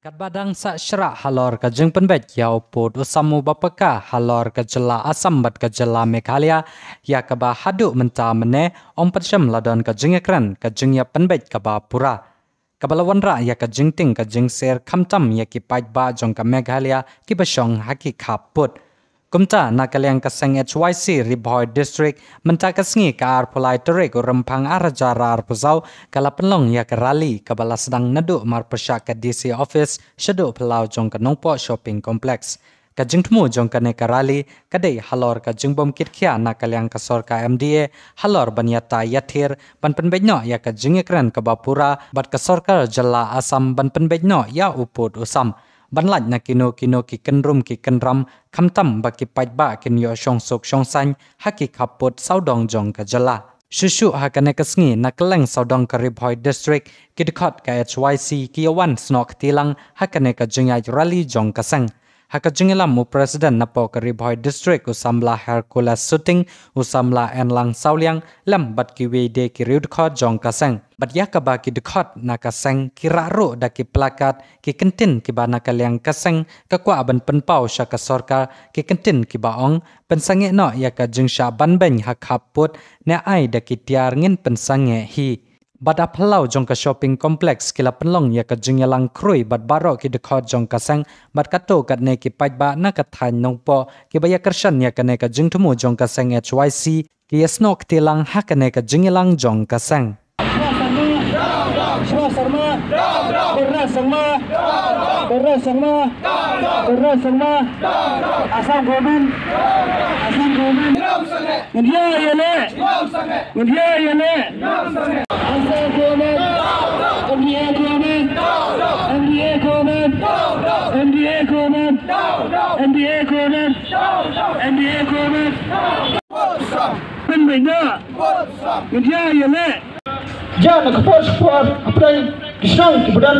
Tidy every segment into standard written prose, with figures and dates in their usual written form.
Kat badang sa syra halor ka jeng penbet yau put usamu bapaka halor ka jela asam bat ka jela Meghalaya ya ka ba hadu menta mene om patsyam ladon ka jeng ekran ka jeng ya penbet ka ba pura. Kabalawan ra ya ka jeng ting ka jeng ser kamtam ya ki pait ba jong ka Meghalaya ki basyong haki kaput. Kumta nakaliang kaseng HYC Riboy District menta kasngi ka ar pulai terik rempang arajara ar pusau kala penlong ya ke rally kabala sedang nadu mar persyak ke DC office syadu pelau jong ke nongpo shopping complex. Ka jeng temu jong ke neka rally kadai halor ka jeng bom kit kia nakaliang kasor ka MDA halor banyata yathir ban penbejno ya ka jeng ekran ke bapura bat kasor ka jela asam ban penbejno ya uput usam. Banlaj na kino ki kenrum ki kenram kamtam baki pait ba kin yo shong sok shong san haki kaput saudong jong ka jala. Shushu hakane kasngi na keleng saudong ka Riboy District ki dekot ka HYC ki yawan snok tilang hakane ka jengay rally jong kaseng. Haka jengilam mu Presiden napo ka Riboy District usamla Hercules Shooting usamla enlang sauliang lam bat ki wede ki riudkot jong kaseng. Bat ya ka ba ki dekot na kaseng ki raro da ki plakat ki kentin ki ba nakaliang kaseng ka kwa ban penpau sya ka sorka ki kentin ki baong pensange no ya ka jeng sya ban beng hak haput ne ai da ki tiar ngin pensange hi. Bada pelau jong ka shopping complex kila penlong ya ka jeng yalang krui bat baro ki dekot jong kaseng bat kato kat ne ki pait ba na ka than nongpo ki baya kershan ya ka ne ka jeng temu jong kaseng HYC ki yasnok tilang hak ne ka jeng yalang jong kaseng. Asam Gomin, India yele, India yele, Asam Gomin, India Gomin, India Gomin, India Gomin, India Gomin, India Gomin, Penbina, India yele. Jangan kapur apa yang kisah kemudian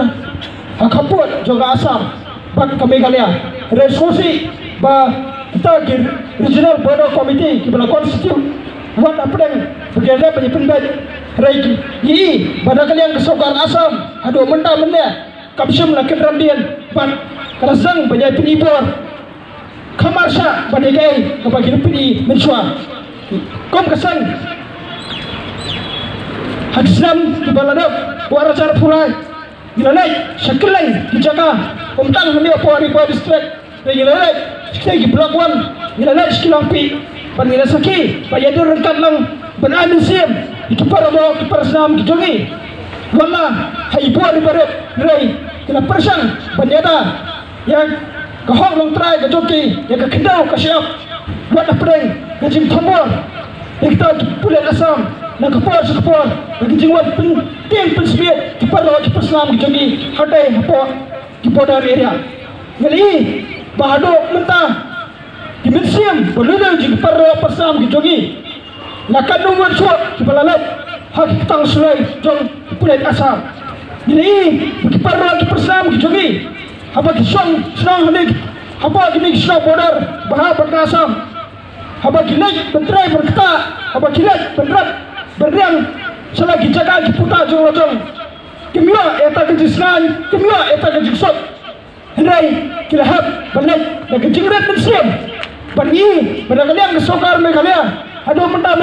kapur juga asam bagi Meghalaya. Resolusi bah kita ke Regional Board of Committee kita constitute buat apa yang berjaya penyimpan baik raiki. Ini pada kalian kesokan asam aduh mentah kapsum nak keramdian ban kerasang banyak penibur kamarsa pada gay kepada peni mensua kom kesang hadisam di baladap warajar purai gilalai sekeleng dijaga umtang mendia Riboy District gilalai sekegi blok 1 gilalai sekilampi panila saki payadur rengkat lang benamin siam itu para bawa ke persenam kijongi wala haibu di barat rai kena persang panyada yang kahong long try kajoki yang kendau kasyap buat apeng kajing tombol kita pulen asam nak kapur bagi jingwat penting pensiat kepada persenam kijongi hadai apa di border area ngali bahado mentah dimensiam boleh jing para persam kijongi lakan nungguan suat kepalalat hak tang sulai jong pulen asam ini para persam kijongi apa kisong senang hanik apa gini kisah border bahar berkasam apa gini bentrai berkata apa gini benerat beriang selagi jaga kiputa jong kimia eta kejisnan kimia eta kejiksot hendai kilahab banyak dan kejingrat pensiam bagi pada kalian kesokar Meghalaya aduh mentah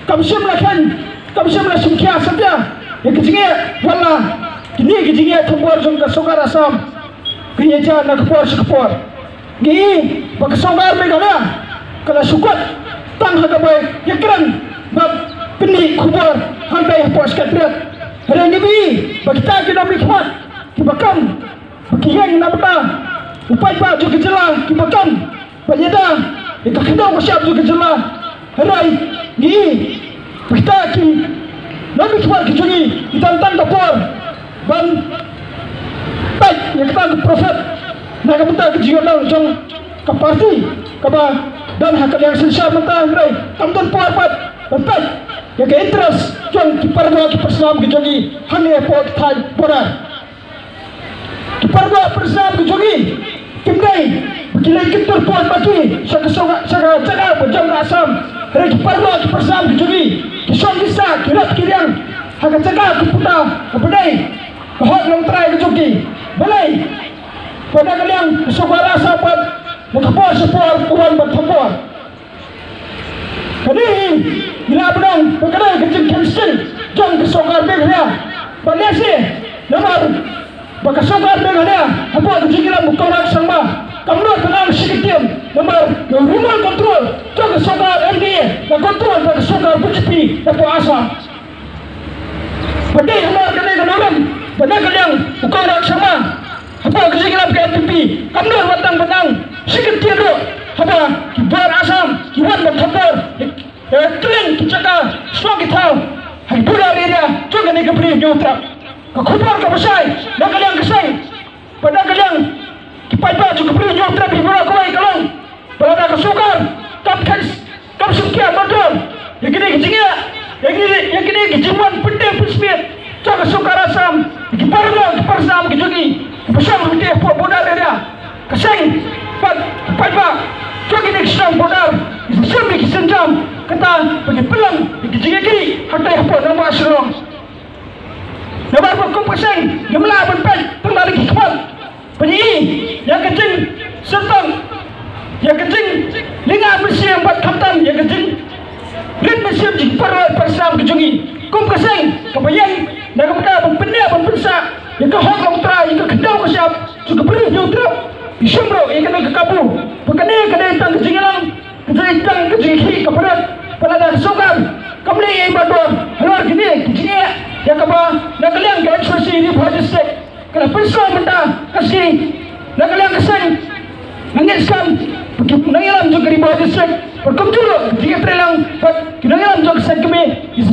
kamsim lakum kia saja yang kejingnya wala kini kejingnya tumpur jong kesokar asam keyaja nak kepor gini bagi kesokar Meghalaya kalau sukut tang hadapai yang keren bab peni kubur hantai pos kadret hari ini bagi kita kena berkhidmat kibakam bagi yang nak upaya baju kejelah kibakam banyada kita kena bersiap juga kejelah hari ini kita ki nak berkhidmat kejungi kita tentang kapur ban baik yang kita profet nak minta kejiwaan jong kaparti kaba dan hak yang selesai mentah hari kamdan puarpat tempat yang ke interest jong kiparwa kipersam kejongi hanya pot thai borar kiparwa persam kejongi kimdai begilai kitur pot bagi saka jaga berjam asam hari kiparwa kipersam kejongi kisong kisah kirap kiriang hak jaga kiputa kepedai kahok long try kejongi balai pada kalian kesubara sahabat nakapor sepor tuan bertempur kini bila benang berkenai kecil kecil jang kesogar berhaya balesi nomor bakasogar berhaya apa kejigilan bukan orang sama kamu tenang sedikit nomor rumah kontrol jang kesogar MD dan kontrol dan kesogar BCP dan puasa pada nomor kenai kenangan pada kalian bukan orang sama apa kejigilan PNP kamu batang benang sedikit tu apa kibar asam kibar bertempur kalian kita semua kita hari bulan area juga ni keberi nyutra kekubar kebesai dan kalian kesai pada kalian kipai baju keberi nyutra di bulan kuai kalong pada kesukar kam sukia betul yang kini kecingnya yang kini kejiman penting pesmit juga sukar asam kibar sam kejugi besar kita bulan area kesai kipai baju juga ni kesam bulan Islam kisenjam kata bagi pelang kecil kiri hatai apa nama asrong nama hukum pasang gemla benpai pernah lagi kepal penyi yang kecil sertong yang kecil linga bersih yang buat kamtan yang kecil rin bersih jik persam kejungi kum pasang kebayang dan kemudian benar berpensa yang kehok kontra yang kekedau kesiap juga beri nyutra isumro yang kena kekabu berkenai tang kejingan kejingan kejingan keberat pada sokan kembali yang berdua luar gini kecilnya yang kaba nak kalian ke ekspresi ini projek kalau pensau benda kasih nak kalian kesan mengiskan nangilam juga di projek berkemjulu jika terlang nangilam juga kesan kami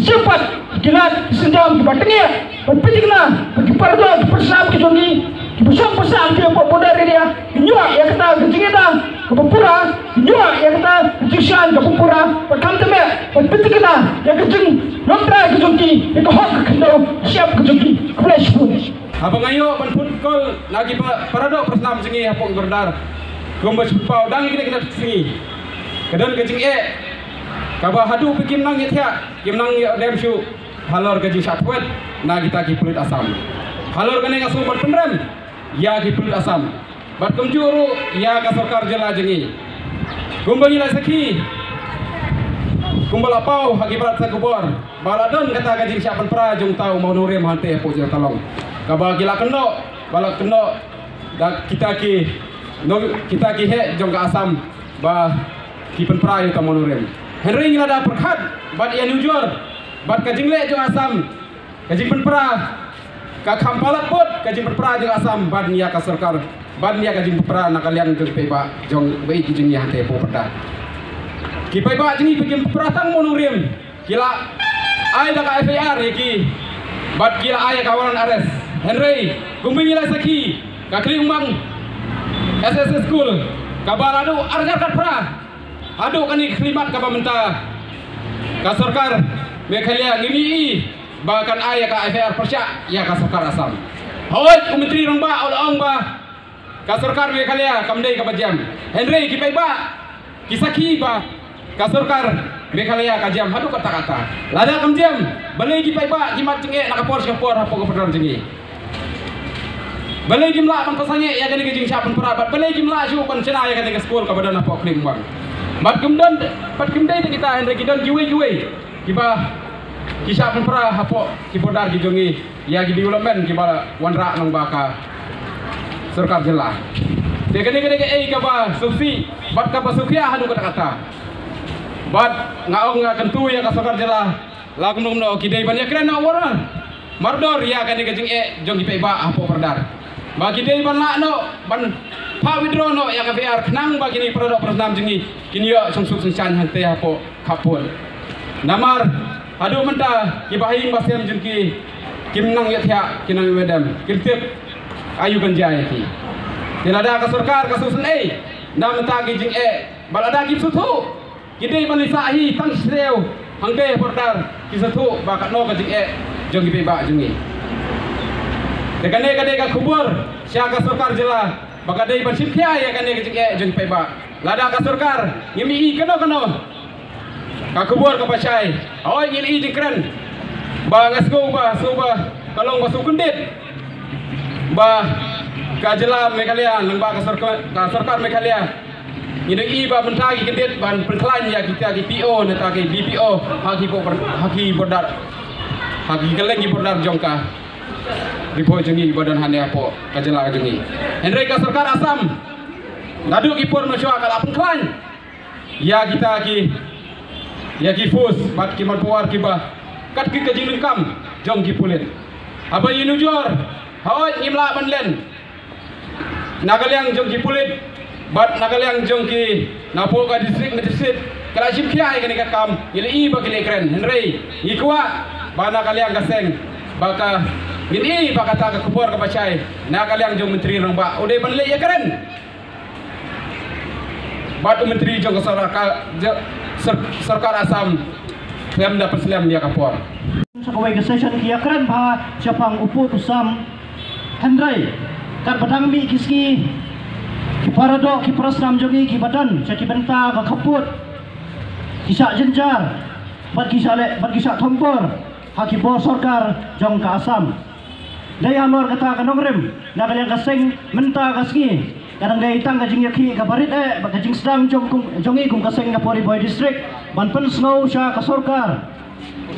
cepat kilat sendam batangnya berpikirlah bagi pardua bersam kejongi bersam dia populer dia nyua yang kata kecilnya dah kepura nyua yang kata kecisan kepura berkam teme berpikirlah yang kecil lontra kejongi yang kehok kendau siap kejongi flash pun abang ayo ban pun kol lagi paradok persam singi apok berdar gombas pau dang kita singi kedan kecing kaba hadu pikim nang yetya kim nang dem shu halor gaji satwet na kita ki pulit asam halor kane ngasu bat pendram ya ki pulit asam bat kemjuru ya ka sarkar jela jengi gumbangi la saki kumbal apau hagi barat sa kubor baladon kata gaji siapan pra jung tau mau nurem hante po jero talong kaba gila keno balak keno dak kita ki he jong ka asam ba ki pen pra yo mau nurem Henry ngila da perkhat bat ya nujur bat ka jingle jong asam ka jing pen pra ka khampalat pot ka jing pen pra jong asam bat nia ka sarkar bat nia ka jing pra na kalian ke pe ba jong bei ki jing ya hante po pada ki pe ba jing pikim pra tang mau nurem kila ai da ka FIR ki bat kila ai kawalan ares Henry gumbing ila saki ka kli umang SSS school kabaradu arjar kat pra adu kani klimat ka pamenta ka sarkar mekhalia ngini bahkan ai ka FIR persya ya ka sarkar asam hoi menteri rong ba ol ba ka sarkar mekhalia kamdei ka bajam Henry ki pai ba kisaki ba ka sarkar mekhalia ka jam hadu kata-kata lada kam jam balai ki pai ba ki mat jinge nakapor skapor hapo ka pedar jinge balai jumlah pan pasangnya ya kani kejing siapan perabat balai jumlah syu pan cina ya kani ke sekolah ka badan apa klim bang bat kemdai kita Henry kidon giwe kiba kisiapan pra hapo kibodar gijongi ya gi development kiba wanra nang baka sarkar jela de kani ka ba subsi bat ka basukya hadu kata-kata bat ngaong nga kentu ya ka sarkar jela lagnum no kidai ban ya kren na waran mardor ya kani kejing jongi pe ba hapo perdar bagi dia ban lakno ban pa widrono yang FIR kenang bagi ni produk persam jengi kini yo sungsuk sengsan hante apo kapul namar adu menta kibahing basem jengki kimnang yatya kinang medam kirtip ayu ganjai ki tilada ka sarkar ka susun nam ta gi jing balada gi sutu kidai ban lisahi tang sreu hangde pordar ki sutu bakatno ka jing jongi pe ba jengi dekane kade ka kubur sya ka sarkar jela bakadai ban simkhya ya kane ke jeng peba lada ka sarkar ngimi keno ka kubur ka pasai oi ngil jengkren ba ngasgo ba suba kalong ba sukundit ba Kajela Meghalaya lembak sarkar Meghalaya ini iba mentagi kedet ban perkelain ya kita ki PO neta ki BPO haki bordar haki keleng bordar jongka ripo jengi badan hanya po kajela jengi Henry ka sarkar Asam ngadu ki por masya kala perkelain ya kita ki fus bat ki manpuar ki ba kat ki kajing lengkam jong ki pulen aba yinujor hawai imla banlen Nagaliang jong ki pulit bat nagaliang jong ki napo ka distrik medicine kala sim kiai kani ka kam ile i ba kile kren Henry ikwa ba nagaliang gaseng baka ini ba kata ka kubor ka bacai nagaliang jong menteri rang ba ude banle ya keren bat menteri jong sarkar Asam Slam dapat slam dia kapor sa kaway ka session kiya kren ba siapang uput usam Henry kat badang mi kiski ki parado ki prasnam jogi ki badan sa ki benta ka kaput kisa jenjar bat kisa thompor ha ki bo sarkar jong ka Asam daya lor kata ka nongrem nagaliang kaseng menta kaski kadang daya itang ka jing yaki ka barit ba ka jing sedang jongi kum kaseng ka Pori Boy district ban pen snow sya ka sarkar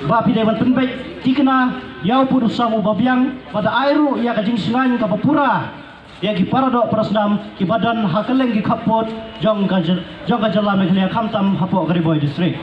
ba pide ban pen bai tikna yau pun usamu babiang pada airu ia kajing singan ka papura ia ki paradok prasdam ki badan hakeleng ki kapot jong ka jela Meghalaya Kamtam hapo Pori Boy district